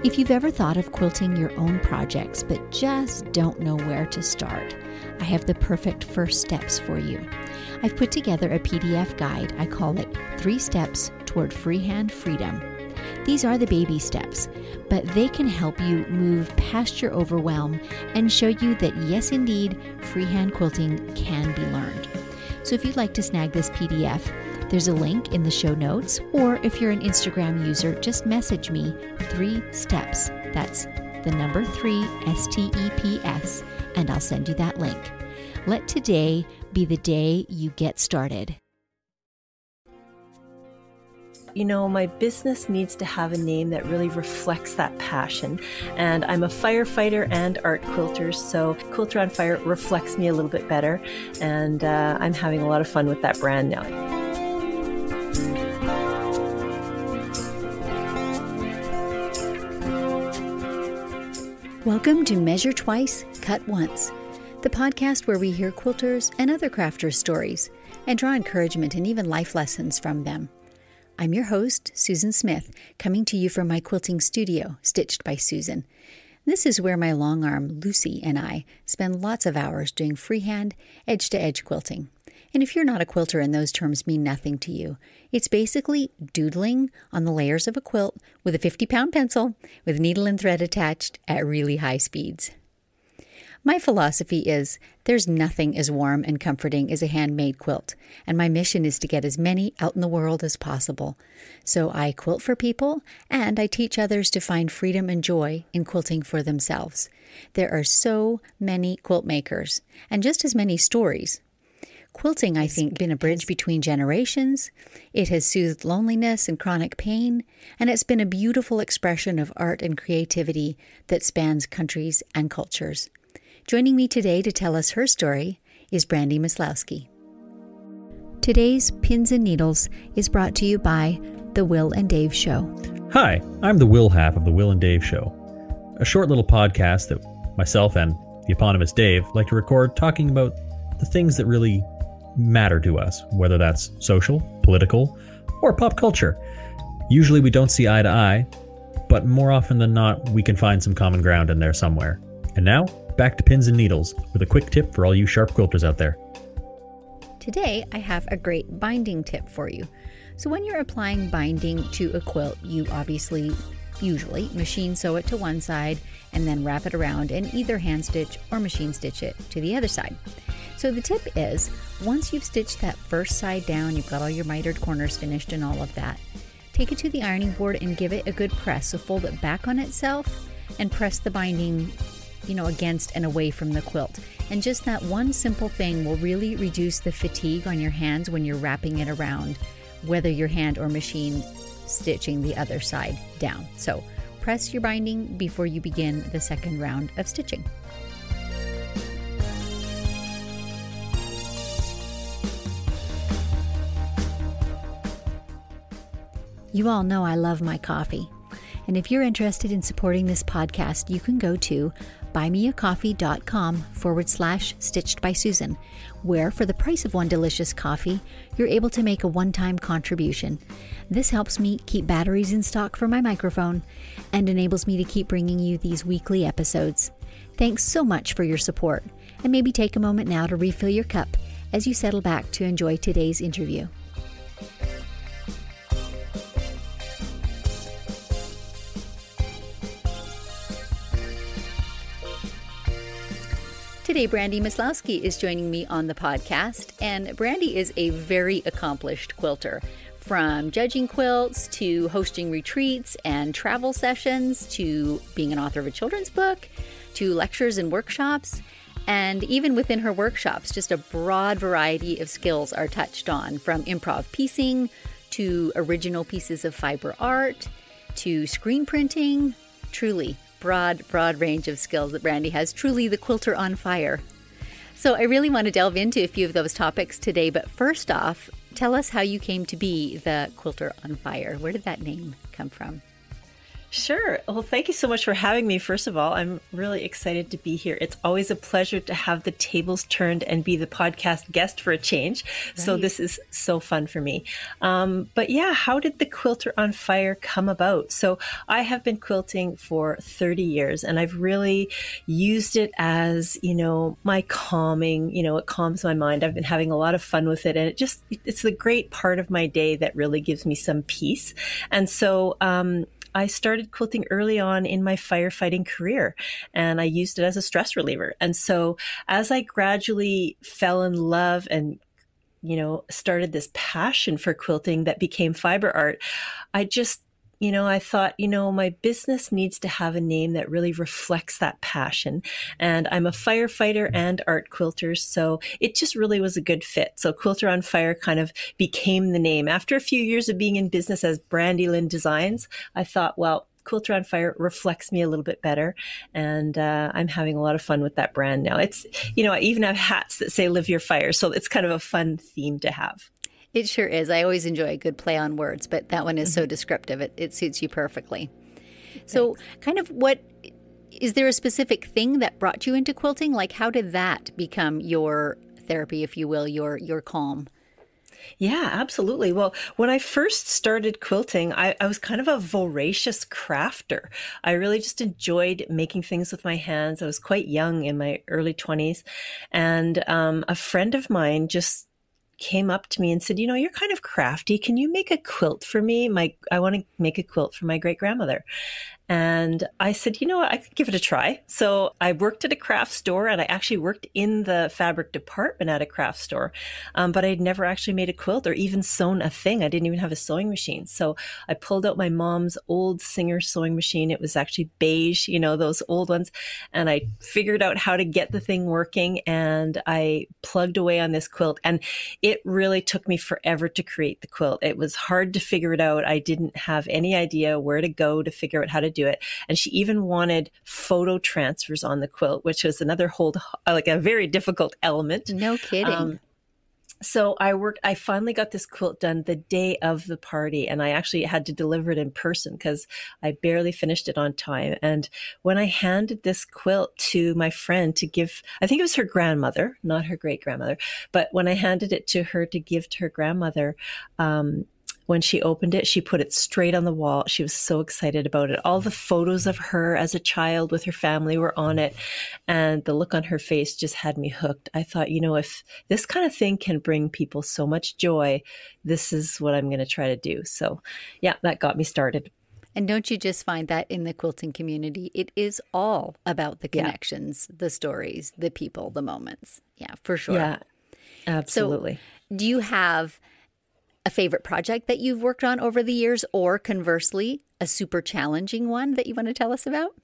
If you've ever thought of quilting your own projects but just don't know where to start, I have the perfect first steps for you. I've put together a PDF guide. I call it 3 Steps Toward Freehand Freedom. These are the baby steps, but they can help you move past your overwhelm and show you that yes, indeed, freehand quilting can be learned. So if you'd like to snag this PDF, there's a link in the show notes, or if you're an Instagram user, just message me 3 steps. That's the number 3 STEPS, and I'll send you that link. Let today be the day you get started. You know, my business needs to have a name that really reflects that passion. And I'm a firefighter and art quilter, so Quilter on Fire reflects me a little bit better. And I'm having a lot of fun with that brand now. Welcome to Measure Twice, Cut Once, the podcast where we hear quilters and other crafters' stories and draw encouragement and even life lessons from them. I'm your host, Susan Smith, coming to you from my quilting studio, Stitched by Susan. This is where my long arm, Lucy, and I spend lots of hours doing freehand, edge-to-edge quilting. And if you're not a quilter and those terms mean nothing to you, it's basically doodling on the layers of a quilt with a 50-pound pencil with needle and thread attached at really high speeds. My philosophy is there's nothing as warm and comforting as a handmade quilt, and my mission is to get as many out in the world as possible. So I quilt for people, and I teach others to find freedom and joy in quilting for themselves. There are so many quilt makers, and just as many stories. Quilting, I think, has been a bridge between generations. It has soothed loneliness and chronic pain, and it's been a beautiful expression of art and creativity that spans countries and cultures. Joining me today to tell us her story is Brandy Maslowski. Today's Pins and Needles is brought to you by The Will and Dave Show. Hi, I'm the Will half of The Will and Dave Show, a short little podcast that myself and the eponymous Dave like to record talking about the things that really matter to us, whether that's social, political, or pop culture. Usually we don't see eye to eye, but more often than not, we can find some common ground in there somewhere. And now, back to Pins and Needles with a quick tip for all you sharp quilters out there. Today, I have a great binding tip for you. So when you're applying binding to a quilt, you usually machine sew it to one side and then wrap it around and either hand stitch or machine stitch it to the other side. So the tip is, once you've stitched that first side down, you've got all your mitered corners finished and all of that, take it to the ironing board and give it a good press. So fold it back on itself and press the binding against and away from the quilt. And just that one simple thing will really reduce the fatigue on your hands when you're wrapping it around, whether you're hand or machine stitching the other side down. So press your binding before you begin the second round of stitching. You all know I love my coffee. And if you're interested in supporting this podcast, you can go to buymeacoffee.com/Stitched by Susan, where for the price of one delicious coffee, you're able to make a one-time contribution. This helps me keep batteries in stock for my microphone and enables me to keep bringing you these weekly episodes. Thanks so much for your support, and maybe take a moment now to refill your cup as you settle back to enjoy today's interview. Today, Brandy Maslowski is joining me on the podcast, and Brandy is a very accomplished quilter. From judging quilts to hosting retreats and travel sessions to being an author of a children's book to lectures and workshops. And even within her workshops, just a broad variety of skills are touched on, from improv piecing to original pieces of fiber art to screen printing. Truly broad range of skills that Brandy has. Truly the quilter on fire. So I really want to delve into a few of those topics today, but first off, tell us how you came to be the Quilter on Fire. Where did that name come from? Sure. Well, thank you so much for having me. First of all, I'm really excited to be here. It's always a pleasure to have the tables turned and be the podcast guest for a change. Right. So this is so fun for me. But yeah, how did the Quilter on Fire come about? So I have been quilting for 30 years and I've really used it as, my calming, it calms my mind. I've been having a lot of fun with it and it's the great part of my day that really gives me some peace. And so, I started quilting early on in my firefighting career and I used it as a stress reliever. And so as I gradually fell in love and started this passion for quilting that became fiber art, I thought, my business needs to have a name that really reflects that passion. And I'm a firefighter and art quilter, so it just really was a good fit. So Quilter on Fire kind of became the name. After a few years of being in business as Brandy Designs, I thought, well, Quilter on Fire reflects me a little bit better. And I'm having a lot of fun with that brand now. It's, I even have hats that say live your fire. So it's kind of a fun theme to have. It sure is. I always enjoy a good play on words, but that one is so descriptive. It suits you perfectly. Thanks. So kind of is there a specific thing that brought you into quilting? Like how did that become your therapy, if you will, your calm? Yeah, absolutely. Well, when I first started quilting, I was kind of a voracious crafter. I really just enjoyed making things with my hands. I was quite young in my early 20s. And a friend of mine just came up to me and said, you're kind of crafty. Can you make a quilt for me? I want to make a quilt for my great grandmother. And I said, I could give it a try. So I worked at a craft store and I actually worked in the fabric department at a craft store. But I'd never actually made a quilt or even sewn a thing. I didn't even have a sewing machine. So I pulled out my mom's old Singer sewing machine. It was actually beige, those old ones. And I figured out how to get the thing working and I plugged away on this quilt. And it really took me forever to create the quilt. It was hard to figure it out. I didn't have any idea where to go to figure out how to do it. And she even wanted photo transfers on the quilt, which was another a very difficult element. No kidding. So I finally got this quilt done the day of the party and I actually had to deliver it in person because I barely finished it on time. And when I handed this quilt to my friend to give, I think it was her grandmother, not her great grandmother, but when I handed it to her to give to her grandmother, when she opened it, she put it straight on the wall. She was so excited about it. All the photos of her as a child with her family were on it. And the look on her face just had me hooked. I thought, if this kind of thing can bring people so much joy, this is what I'm going to try to do. So yeah, that got me started. And don't you just find that in the quilting community, it is all about the connections, the stories, the people, the moments. Yeah, for sure. Yeah, absolutely. So, do you have a favorite project that you've worked on over the years, or conversely, a super challenging one that you want to tell us about?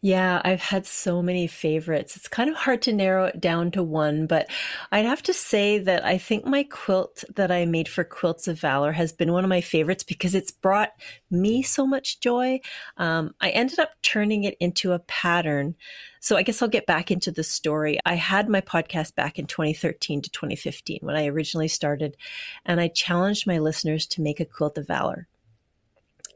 Yeah, I've had so many favorites. It's kind of hard to narrow it down to one, but I'd have to say that I think my quilt that I made for Quilts of Valor has been one of my favorites because it's brought me so much joy. I ended up turning it into a pattern. So I guess I'll get back into the story. I had my podcast back in 2013 to 2015 when I originally started, and I challenged my listeners to make a Quilt of Valor.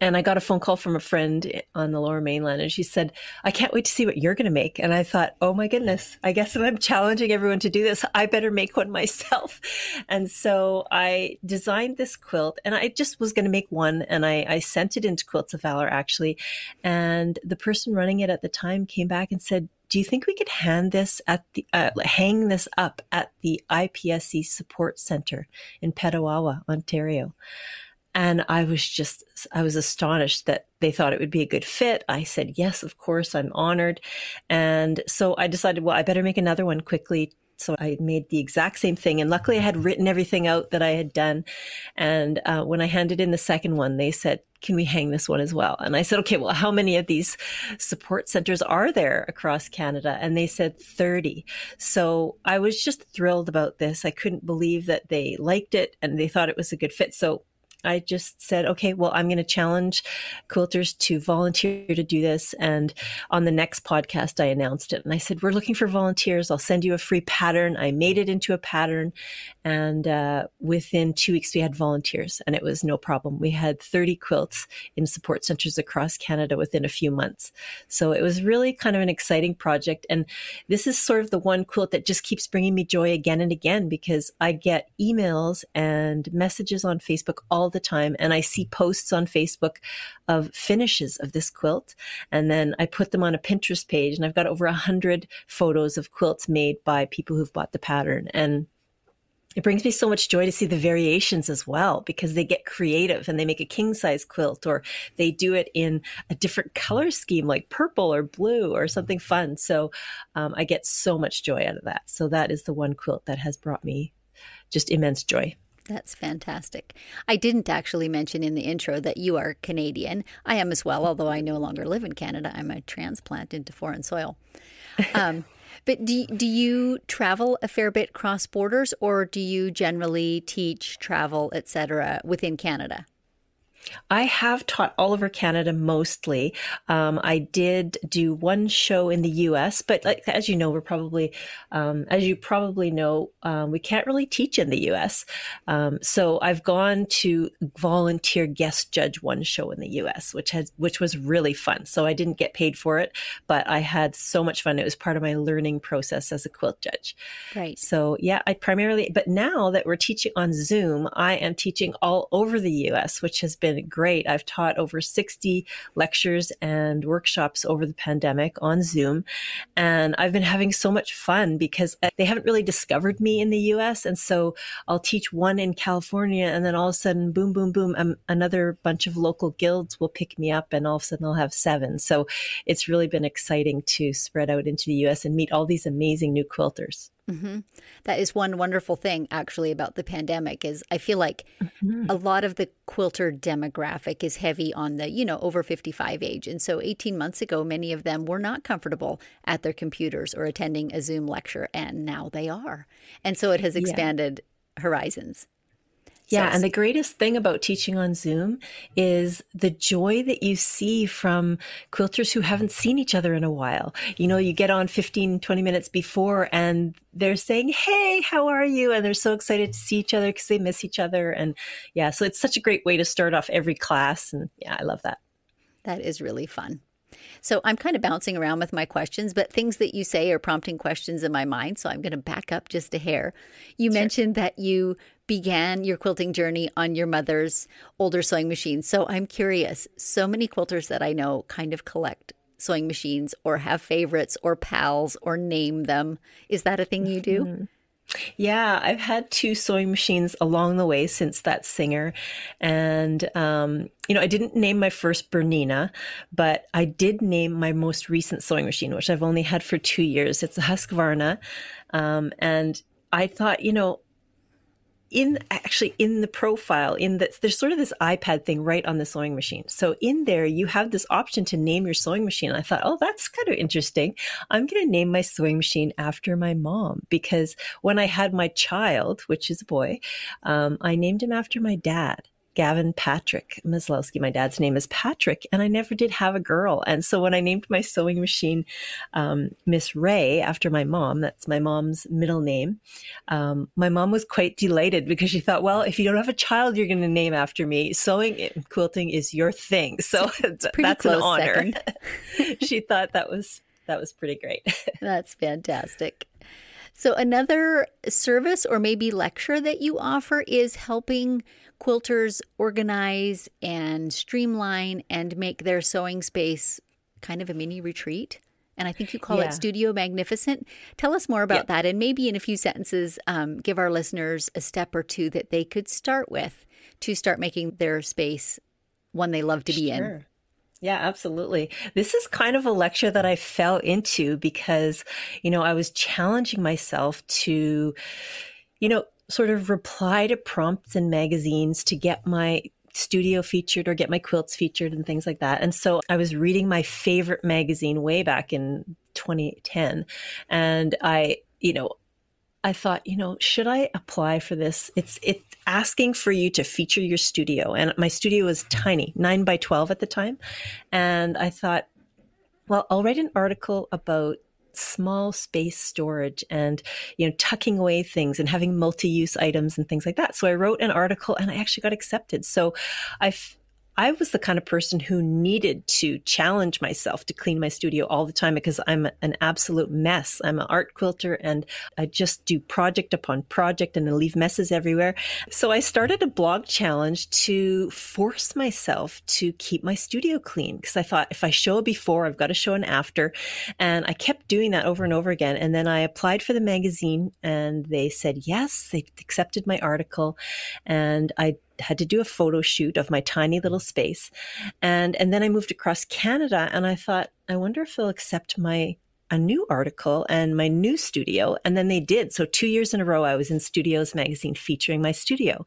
And I got a phone call from a friend on the Lower Mainland, and she said, I can't wait to see what you're going to make. And I thought, oh my goodness, I guess if I'm challenging everyone to do this, I better make one myself. And so I designed this quilt, and I just was going to make one, and I sent it into Quilts of Valor, actually. And the person running it at the time came back and said, do you think we could hang this up at the IPSC Support Center in Petawawa, Ontario? And I was astonished that they thought it would be a good fit. I said, yes, of course, I'm honored. And so I decided, well, I better make another one quickly. So I made the exact same thing. And luckily I had written everything out that I had done. And when I handed in the second one, they said, can we hang this one as well? And I said, okay, well, how many of these support centers are there across Canada? And they said 30. So I was just thrilled about this. I couldn't believe that they liked it and they thought it was a good fit. So I just said, okay, well, I'm going to challenge quilters to volunteer to do this. And on the next podcast, I announced it. And I said, we're looking for volunteers. I'll send you a free pattern. I made it into a pattern. And within 2 weeks, we had volunteers. And it was no problem. We had 30 quilts in support centers across Canada within a few months. So it was really kind of an exciting project. And this is sort of the one quilt that just keeps bringing me joy again and again, because I get emails and messages on Facebook all the time. And I see posts on Facebook of finishes of this quilt. And then I put them on a Pinterest page, and I've got over 100 photos of quilts made by people who've bought the pattern. And it brings me so much joy to see the variations as well, because they get creative and they make a king size quilt, or they do it in a different color scheme like purple or blue or something fun. So I get so much joy out of that. So that is the one quilt that has brought me just immense joy. That's fantastic. I didn't actually mention in the intro that you are Canadian. I am as well, although I no longer live in Canada. I'm a transplant into foreign soil. But do you travel a fair bit cross borders, or do you generally teach, travel, etc. within Canada? I have taught all over Canada mostly. I did do one show in the US, but as you know, we can't really teach in the US. So I've gone to volunteer guest judge one show in the US, which was really fun. So I didn't get paid for it, but I had so much fun. It was part of my learning process as a quilt judge. Right. So yeah, but now that we're teaching on Zoom, I am teaching all over the US, which has been great. I've taught over 60 lectures and workshops over the pandemic on Zoom. And I've been having so much fun because they haven't really discovered me in the US. And so I'll teach one in California, and then all of a sudden, boom, boom, boom, another bunch of local guilds will pick me up, and all of a sudden I'll have 7. So it's really been exciting to spread out into the US and meet all these amazing new quilters. Mm-hmm. That is one wonderful thing, actually, about the pandemic is I feel like a lot of the quilter demographic is heavy on the, over 55 age. And so 18 months ago, many of them were not comfortable at their computers or attending a Zoom lecture, and now they are. And so it has expanded horizons. Yeah. And the greatest thing about teaching on Zoom is the joy that you see from quilters who haven't seen each other in a while. You get on 15, 20 minutes before and they're saying, hey, how are you? And they're so excited to see each other because they miss each other. And yeah, so it's such a great way to start off every class. And yeah, I love that. That is really fun. So I'm kind of bouncing around with my questions, but things that you say are prompting questions in my mind. So I'm going to back up just a hair. You mentioned that you began your quilting journey on your mother's older sewing machine. So I'm curious, so many quilters that I know kind of collect sewing machines or have favorites or pals or name them. Is that a thing you do? Mm-hmm. Yeah, I've had 2 sewing machines along the way since that singer. And, I didn't name my first Bernina, but I did name my most recent sewing machine, which I've only had for 2 years. It's a Husqvarna. And I thought, in the profile, there's sort of this iPad thing right on the sewing machine. So in there, you have this option to name your sewing machine. And I thought, oh, that's kind of interesting. I'm going to name my sewing machine after my mom, because when I had my child, which is a boy, I named him after my dad. Gavin Patrick Maslowski. My dad's name is Patrick, and I never did have a girl. And so when I named my sewing machine Miss Ray after my mom, that's my mom's middle name, my mom was quite delighted because she thought, well, if you don't have a child you're going to name after me, sewing and quilting is your thing. So that's an honor. She thought that was pretty great. That's fantastic. So another service or maybe lecture that you offer is helping quilters organize and streamline and make their sewing space kind of a mini retreat. And I think you call it Studio Magnificent. Tell us more about that. And maybe in a few sentences, give our listeners a step or two that they could start with to start making their space one they love to be in. Yeah, absolutely. This is kind of a lecture that I fell into because, I was challenging myself to, sort of reply to prompts in magazines to get my studio featured or get my quilts featured and things like that. And so I was reading my favorite magazine way back in 2010. And I I thought, should I apply for this? It's asking for you to feature your studio. And my studio was tiny, 9 by 12 at the time. And I thought, well, I'll write an article about small space storage and, tucking away things and having multi-use items and things like that. So I wrote an article and I actually got accepted. So I was the kind of person who needed to challenge myself to clean my studio all the time because I'm an absolute mess. I'm an art quilter and I just do project upon project and I leave messes everywhere. So I started a blog challenge to force myself to keep my studio clean because I thought if I show a before, I've got to show an after. And I kept doing that over and over again. And then I applied for the magazine and they said, yes, they accepted my article. And I had to do a photo shoot of my tiny little space. And then I moved across Canada and I thought, I wonder if they'll accept a new article and my new studio. And then they did. So 2 years in a row, I was in Studios magazine featuring my studio.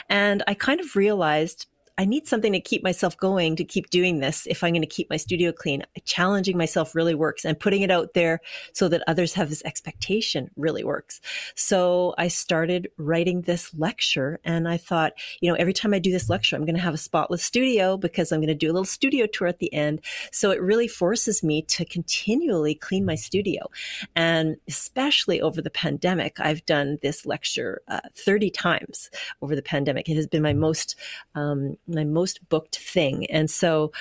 And I kind of realized I need something to keep myself going, to keep doing this. If I'm going to keep my studio clean, challenging myself really works, and putting it out there so that others have this expectation really works. So I started writing this lecture and I thought, every time I do this lecture, I'm going to have a spotless studio because I'm going to do a little studio tour at the end. So it really forces me to continually clean my studio. And especially over the pandemic, I've done this lecture 30 times over the pandemic. It has been my most booked thing. And so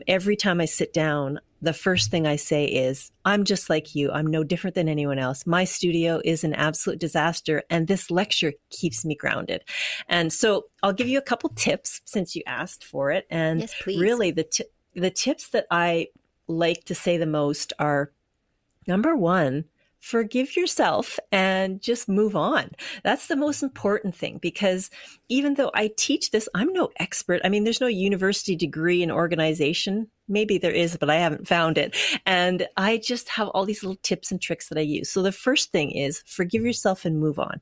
every time I sit down, the first thing I say is, I'm just like you. I'm no different than anyone else. My studio is an absolute disaster. And this lecture keeps me grounded. And so I'll give you a couple tips since you asked for it. And yes, please. Really the tips that I like to say the most are, number one, forgive yourself and just move on. That's the most important thing because even though I teach this, I'm no expert. I mean, there's no university degree in organization. Maybe there is, but I haven't found it. And I just have all these little tips and tricks that I use. So the first thing is forgive yourself and move on.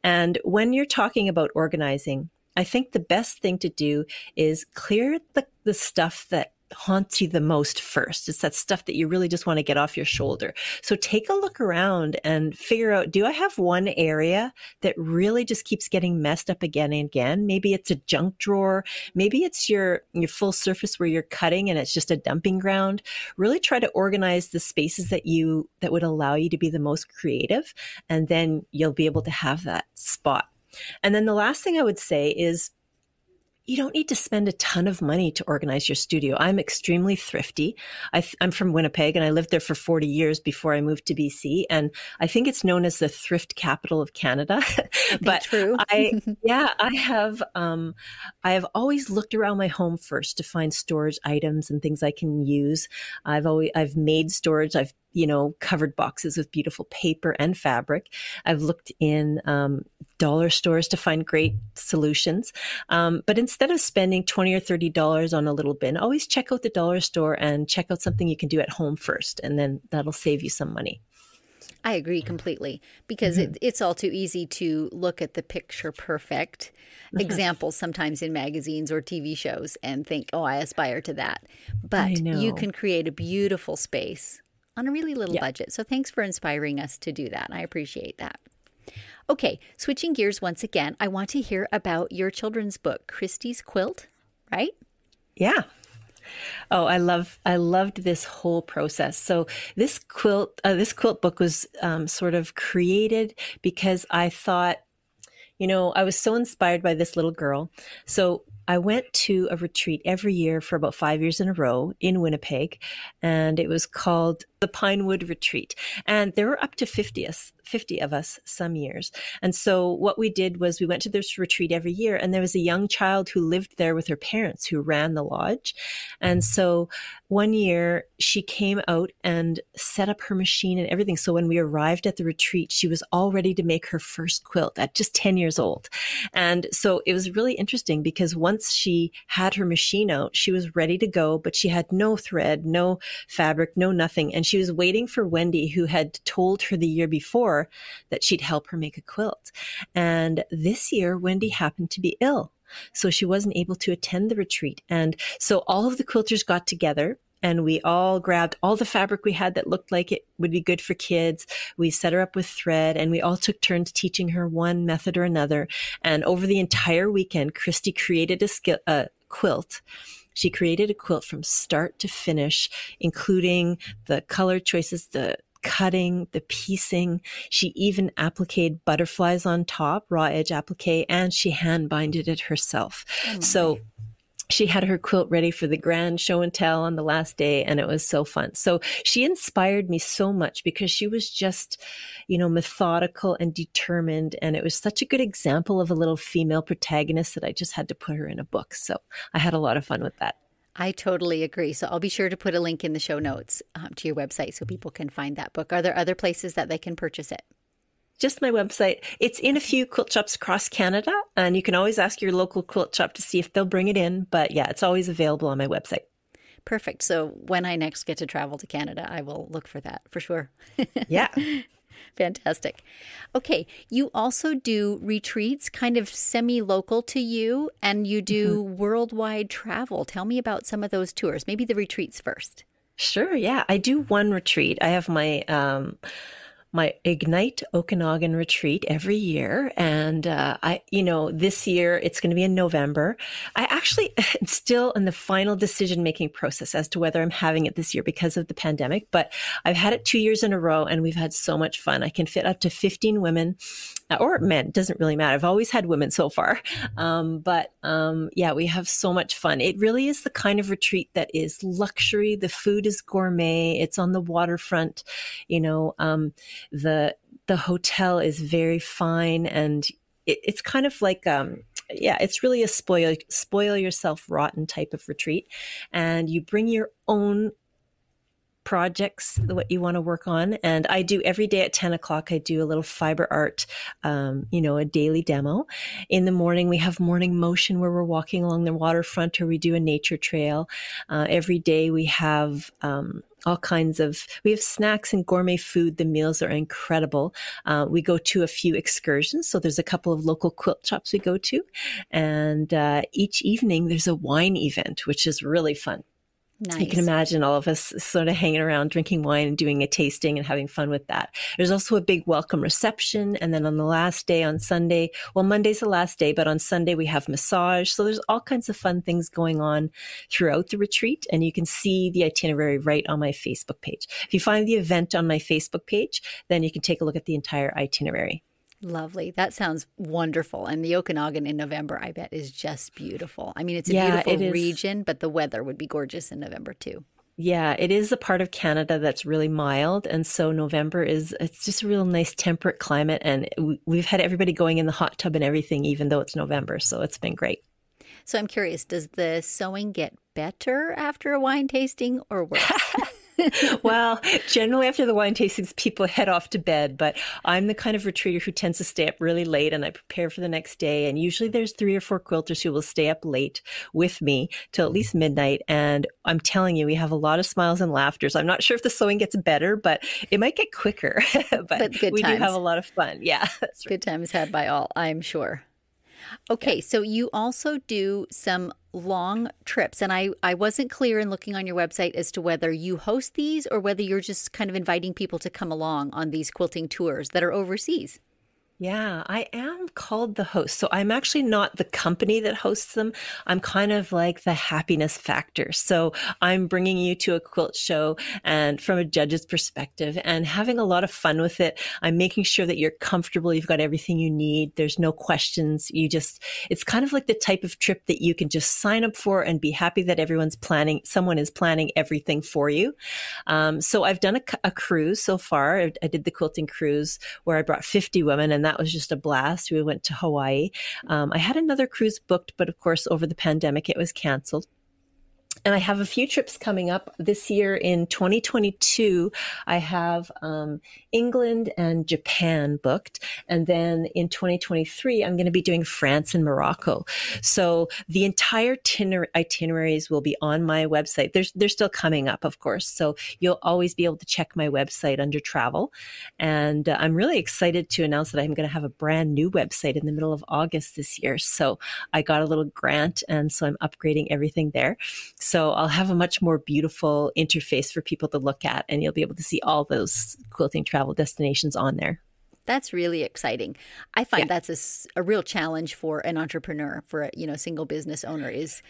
And when you're talking about organizing, I think the best thing to do is clear the stuff that haunts you the most first. It's that stuff that you really just want to get off your shoulder. So take a look around and figure out, do I have one area that really just keeps getting messed up again and again? Maybe it's a junk drawer. Maybe it's your full surface where you're cutting and it's just a dumping ground. Really try to organize the spaces that would allow you to be the most creative. And then you'll be able to have that spot. And then the last thing I would say is, you don't need to spend a ton of money to organize your studio. I'm extremely thrifty. I'm from Winnipeg and I lived there for 40 years before I moved to BC. And I think it's known as the thrift capital of Canada. But true. I have always looked around my home first to find storage items and things I can use. I've made storage. I've covered boxes with beautiful paper and fabric. I've looked in dollar stores to find great solutions. But instead of spending $20 or $30 on a little bin, always check out the dollar store and check out something you can do at home first. And then that'll save you some money. I agree completely because it's all too easy to look at the picture perfect examples sometimes in magazines or TV shows and think, oh, I aspire to that. But you can create a beautiful space on a really little budget. So thanks for inspiring us to do that. I appreciate that. Okay, switching gears once again, I want to hear about your children's book, Christie's Quilt, right? Yeah. Oh, I loved this whole process. So this quilt book was sort of created because I thought, I was so inspired by this little girl. So I went to a retreat every year for about 5 years in a row in Winnipeg, and it was called the Pinewood Retreat. And there were up to 50 of us some years. And so what we did was we went to this retreat every year, and there was a young child who lived there with her parents who ran the lodge. And so one year she came out and set up her machine and everything. So when we arrived at the retreat, she was all ready to make her first quilt at just 10 years old. And so it was really interesting because once she had her machine out, she was ready to go, but she had no thread, no fabric, no nothing. And she was waiting for Wendy, who had told her the year before that she'd help her make a quilt. And this year, Wendy happened to be ill. So she wasn't able to attend the retreat. And so all of the quilters got together And we all grabbed all the fabric we had that looked like it would be good for kids. We set her up with thread, and we all took turns teaching her one method or another. And over the entire weekend, Christy created a quilt. She created a quilt from start to finish, including the color choices, the cutting, the piecing. She even appliqued butterflies on top, raw edge applique, and she hand binded it herself. So she had her quilt ready for the grand show and tell on the last day, and it was so fun. So she inspired me so much because she was just, methodical and determined. And it was such a good example of a little female protagonist that I just had to put her in a book. So I had a lot of fun with that. I totally agree. So I'll be sure to put a link in the show notes to your website so people can find that book. Are there other places that they can purchase it? Just my website. It's in a few quilt shops across Canada, and you can always ask your local quilt shop to see if they'll bring it in. But yeah, it's always available on my website. Perfect. So when I next get to travel to Canada, I will look for that for sure. Yeah. Fantastic. Okay. You also do retreats kind of semi-local to you, and you do worldwide travel. Tell me about some of those tours, maybe the retreats first. Sure. Yeah. I do one retreat. I have my Ignite Okanagan retreat every year. And, this year it's going to be in November. I actually am still in the final decision-making process as to whether I'm having it this year because of the pandemic, but I've had it 2 years in a row and we've had so much fun. I can fit up to 15 women or men. It doesn't really matter. I've always had women so far. We have so much fun. It really is the kind of retreat that is luxury. The food is gourmet. It's on the waterfront. The hotel is very fine, and it's kind of like, it's really a spoil yourself rotten type of retreat. And you bring your own projects, what you want to work on. And I do every day at 10 o'clock, I do a little fiber art, a daily demo. In the morning, we have morning motion where we're walking along the waterfront, or we do a nature trail. Every day we have, we have snacks and gourmet food. The meals are incredible. We go to a few excursions. So there's a couple of local quilt shops we go to. And each evening there's a wine event, which is really fun. Nice. You can imagine all of us sort of hanging around, drinking wine and doing a tasting and having fun with that. There's also a big welcome reception. And then on the last day, on Sunday, Monday's the last day, but on Sunday we have massage. So there's all kinds of fun things going on throughout the retreat. And you can see the itinerary right on my Facebook page. If you find the event on my Facebook page, then you can take a look at the entire itinerary. Lovely. That sounds wonderful. And the Okanagan in November, I bet, is just beautiful. I mean, it's a beautiful region, but the weather would be gorgeous in November too. Yeah, it is a part of Canada that's really mild. And so November it's just a real nice temperate climate. And we've had everybody going in the hot tub and everything, even though it's November. So it's been great. So I'm curious, does the sewing get better after a wine tasting or worse? Well, generally after the wine tastings, people head off to bed, but I'm the kind of retreater who tends to stay up really late, and I prepare for the next day. And usually there's 3 or 4 quilters who will stay up late with me till at least midnight. And I'm telling you, we have a lot of smiles and laughter. So I'm not sure if the sewing gets better, but it might get quicker. but we do have a lot of fun. Yeah, that's right. Good times had by all, I'm sure. Okay, so you also do some long trips, and I wasn't clear in looking on your website as to whether you host these or whether you're just kind of inviting people to come along on these quilting tours that are overseas. Yeah, I am called the host. So I'm actually not the company that hosts them. I'm kind of like the happiness factor. So I'm bringing you to a quilt show and from a judge's perspective and having a lot of fun with it. I'm making sure that you're comfortable. You've got everything you need. There's no questions. It's kind of like the type of trip that you can just sign up for and be happy that someone is planning everything for you. So I've done a cruise so far. I did the quilting cruise where I brought 50 women, and that was just a blast. We went to Hawaii. I had another cruise booked, but of course, over the pandemic, it was canceled. And I have a few trips coming up this year in 2022. I have England and Japan booked. And then in 2023, I'm going to be doing France and Morocco. So the entire itineraries will be on my website. They're still coming up, of course. So you'll always be able to check my website under travel. And I'm really excited to announce that I'm going to have a brand new website in the middle of August this year. So I got a little grant, and so I'm upgrading everything there. So So I'll have a much more beautiful interface for people to look at, and you'll be able to see all those quilting travel destinations on there. That's really exciting. I find that's a real challenge for an entrepreneur, for a single business owner, is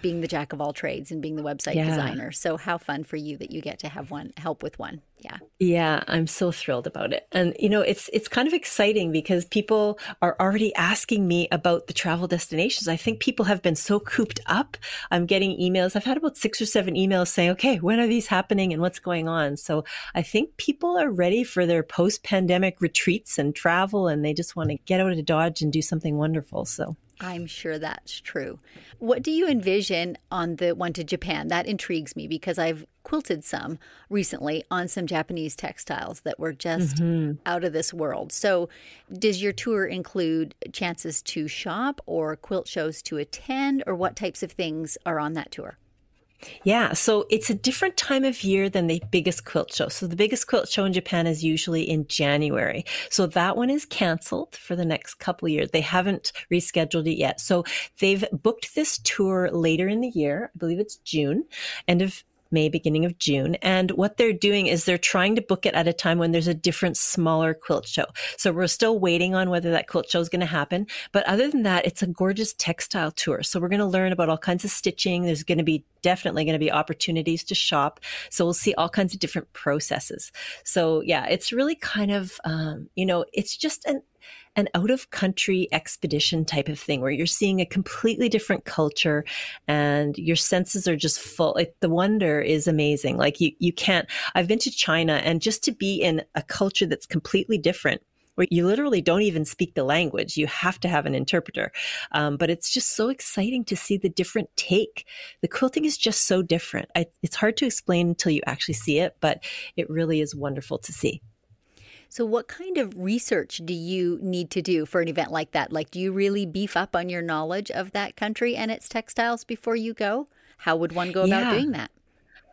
being the jack of all trades and being the website designer. So how fun for you that you get to have help with one. Yeah. Yeah, I'm so thrilled about it. And, it's kind of exciting because people are already asking me about the travel destinations. I think people have been so cooped up. I'm getting emails. I've had about 6 or 7 emails saying, okay, when are these happening and what's going on? So I think people are ready for their post-pandemic retreats and travel, and they just want to get out of Dodge and do something wonderful. So I'm sure that's true. What do you envision on the one to Japan? That intrigues me because I've quilted some recently on some Japanese textiles that were just out of this world. So does your tour include chances to shop or quilt shows to attend, or what types of things are on that tour? Yeah, so it's a different time of year than the biggest quilt show. So the biggest quilt show in Japan is usually in January. So that one is canceled for the next couple of years. They haven't rescheduled it yet. So they've booked this tour later in the year. I believe it's June, end of May, beginning of June. And what they're doing is they're trying to book it at a time when there's a different, smaller quilt show. So we're still waiting on whether that quilt show is going to happen. But other than that, it's a gorgeous textile tour. So we're going to learn about all kinds of stitching. There's going to be definitely going to be opportunities to shop. So we'll see all kinds of different processes. So yeah, it's really kind of, it's just an out-of-country expedition type of thing where you're seeing a completely different culture and your senses are just full. The wonder is amazing. Like you can't, I've been to China, and just to be in a culture that's completely different, where you literally don't even speak the language. You have to have an interpreter. But it's just so exciting to see the different take. The quilting is just so different. It's hard to explain until you actually see it, but it really is wonderful to see. So what kind of research do you need to do for an event like that? Like, do you really beef up on your knowledge of that country and its textiles before you go? How would one go about doing that?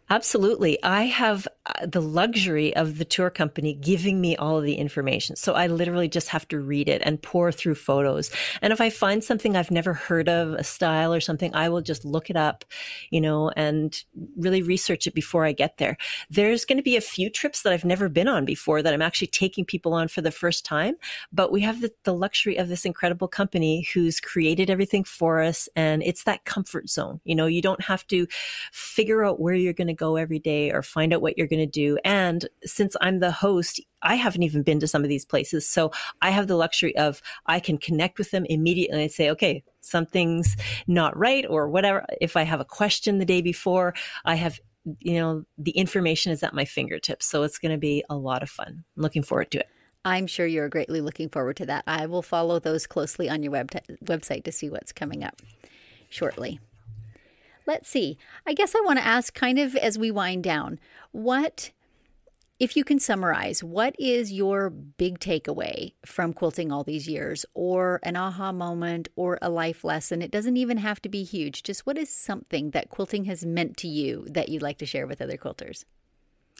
Absolutely. I have the luxury of the tour company giving me all of the information. So I literally just have to read it and pour through photos. And if I find something I've never heard of, a style or something, I will just look it up, and really research it before I get there. There's going to be a few trips that I've never been on before that I'm actually taking people on for the first time. But we have the luxury of this incredible company who's created everything for us. And it's that comfort zone. You don't have to figure out where you're going to go every day or find out what you're going to do. And since I'm the host, I haven't even been to some of these places. So I have the luxury of, I can connect with them immediately and say, okay, something's not right or whatever. If I have a question the day before, I have, the information is at my fingertips. So it's going to be a lot of fun. I'm looking forward to it. I'm sure you're greatly looking forward to that. I will follow those closely on your website to see what's coming up shortly. Let's see. I guess I want to ask, kind of as we wind down, if you can summarize, what is your big takeaway from quilting all these years, or an aha moment or a life lesson? It doesn't even have to be huge. Just what is something that quilting has meant to you that you'd like to share with other quilters?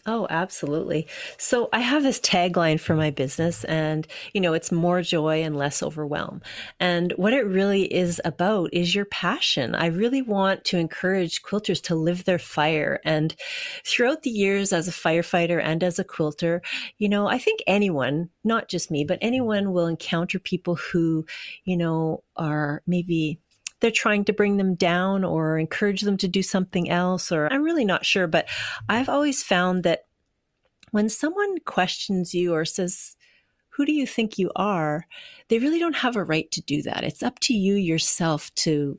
Oh, absolutely. So I have this tagline for my business, and, it's more joy and less overwhelm. And what it really is about is your passion. I really want to encourage quilters to live their fire. And throughout the years as a firefighter and as a quilter, I think anyone, not just me, but anyone will encounter people who, are maybe they're trying to bring them down or encourage them to do something else, or I'm really not sure. But I've always found that when someone questions you or says, who do you think you are? They really don't have a right to do that. It's up to you yourself to,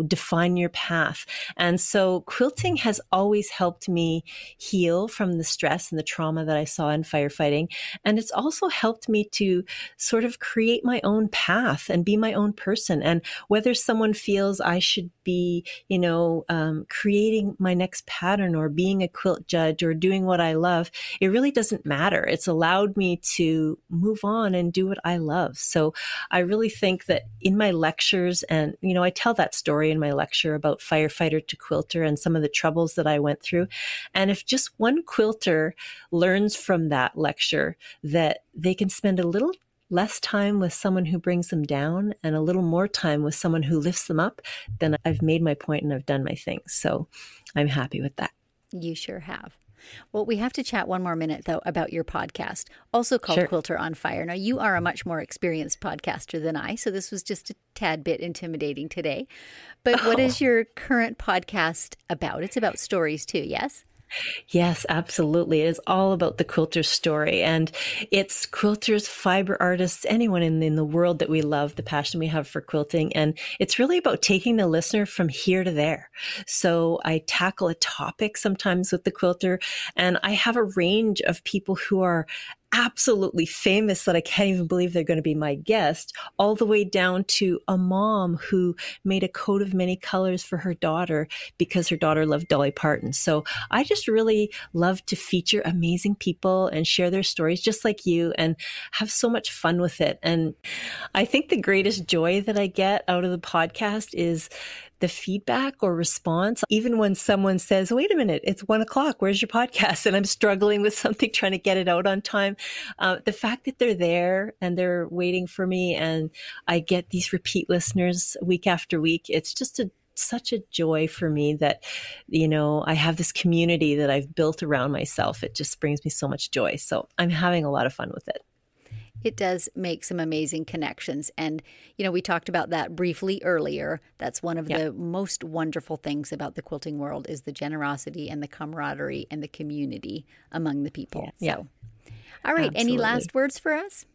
define your path. And so quilting has always helped me heal from the stress and the trauma that I saw in firefighting. And it's also helped me to sort of create my own path and be my own person. And whether someone feels I should be, creating my next pattern or being a quilt judge or doing what I love, it really doesn't matter. It's allowed me to move on and do what I love. So I really think that in my lectures, and, I tell that story in my lecture about firefighter to quilter and some of the troubles that I went through. And if just one quilter learns from that lecture that they can spend a little less time with someone who brings them down and a little more time with someone who lifts them up, then I've made my point and I've done my thing. So I'm happy with that. You sure have. Well, we have to chat one more minute, though, about your podcast, also called Sure. Quilter on Fire. Now, you are a much more experienced podcaster than I, so this was just a tad bit intimidating today. But what is your current podcast about? It's about stories, too, yes? Yes, absolutely. It is all about the quilter story, and it's quilters, fiber artists, anyone in the world that we love, the passion we have for quilting. And it's really about taking the listener from here to there. So I tackle a topic sometimes with the quilter, and I have a range of people who are absolutely famous that I can't even believe they're going to be my guest, all the way down to a mom who made a coat of many colors for her daughter because her daughter loved Dolly Parton. So I just really love to feature amazing people and share their stories just like you and have so much fun with it. And I think the greatest joy that I get out of the podcast is the feedback or response, even when someone says, wait a minute, it's 1:00, where's your podcast? And I'm struggling with something, trying to get it out on time. The fact that they're there and they're waiting for me and I get these repeat listeners week after week, it's just such a joy for me that, I have this community that I've built around myself. It just brings me so much joy. So I'm having a lot of fun with it. It does make some amazing connections. And, we talked about that briefly earlier. That's one of the most wonderful things about the quilting world is the generosity and the camaraderie and the community among the people. Yeah. So, all right. Absolutely. Any last words for us?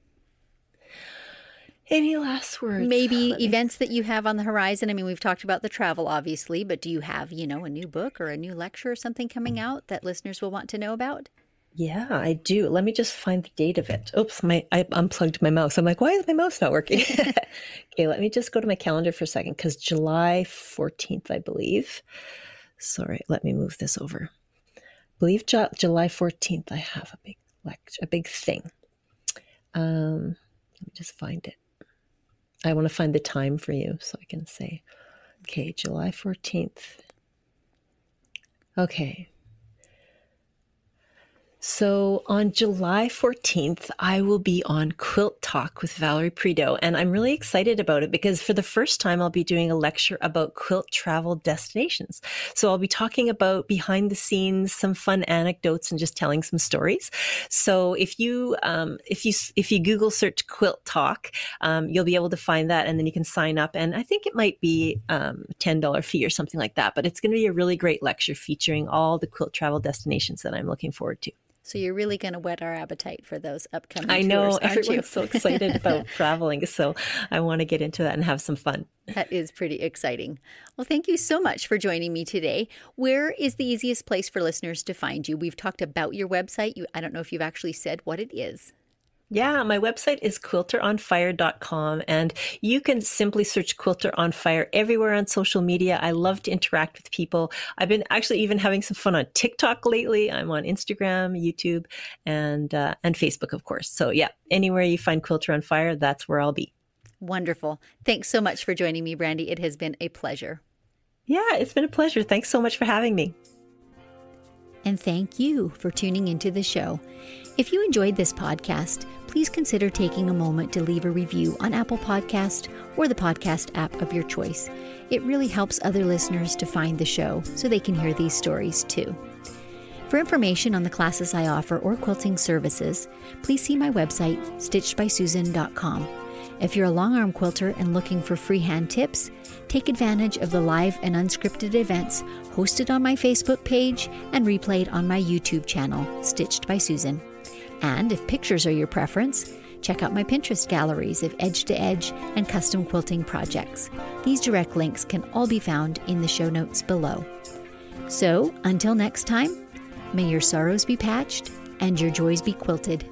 Any last words? Maybe events that you have on the horizon. I mean, we've talked about the travel, obviously, but do you have, a new book or a new lecture or something coming out that listeners will want to know about? Yeah, I do. Let me just find the date of it. Oops, I unplugged my mouse. I'm like, why is my mouse not working? Okay, let me just go to my calendar for a second because July 14th, I believe. Sorry, let me move this over. I believe July 14th, I have a big lecture, a big thing. Let me just find it. I want to find the time for you so I can say, okay, July 14th. Okay. So on July 14th, I will be on Quilt Talk with Valerie Prideaux, and I'm really excited about it because for the first time, I'll be doing a lecture about quilt travel destinations. So I'll be talking about behind the scenes, some fun anecdotes, and just telling some stories. So if you Google search Quilt Talk, you'll be able to find that, and then you can sign up. And I think it might be $10 fee or something like that, but it's going to be a really great lecture featuring all the quilt travel destinations that I'm looking forward to. So you're really going to whet our appetite for those upcoming I know, tours, aren't you? everyone's so excited about traveling, so I want to get into that and have some fun. That is pretty exciting. Well, thank you so much for joining me today. Where is the easiest place for listeners to find you? We've talked about your website. I don't know if you've actually said what it is. Yeah, my website is quilteronfire.com, and you can simply search Quilter on Fire everywhere on social media. I love to interact with people. I've been actually even having some fun on TikTok lately. I'm on Instagram, YouTube, and Facebook, of course. So yeah, anywhere you find Quilter on Fire, that's where I'll be. Wonderful. Thanks so much for joining me, Brandy. It has been a pleasure. Yeah, it's been a pleasure. Thanks so much for having me. And thank you for tuning into the show. If you enjoyed this podcast, please consider taking a moment to leave a review on Apple Podcast or the podcast app of your choice. It really helps other listeners to find the show so they can hear these stories too. For information on the classes I offer or quilting services, please see my website, stitchedbysusan.com. If you're a long-arm quilter and looking for freehand tips, take advantage of the live and unscripted events hosted on my Facebook page and replayed on my YouTube channel, Stitched by Susan. And if pictures are your preference, check out my Pinterest galleries of edge-to-edge and custom quilting projects. These direct links can all be found in the show notes below. So, until next time, may your sorrows be patched and your joys be quilted.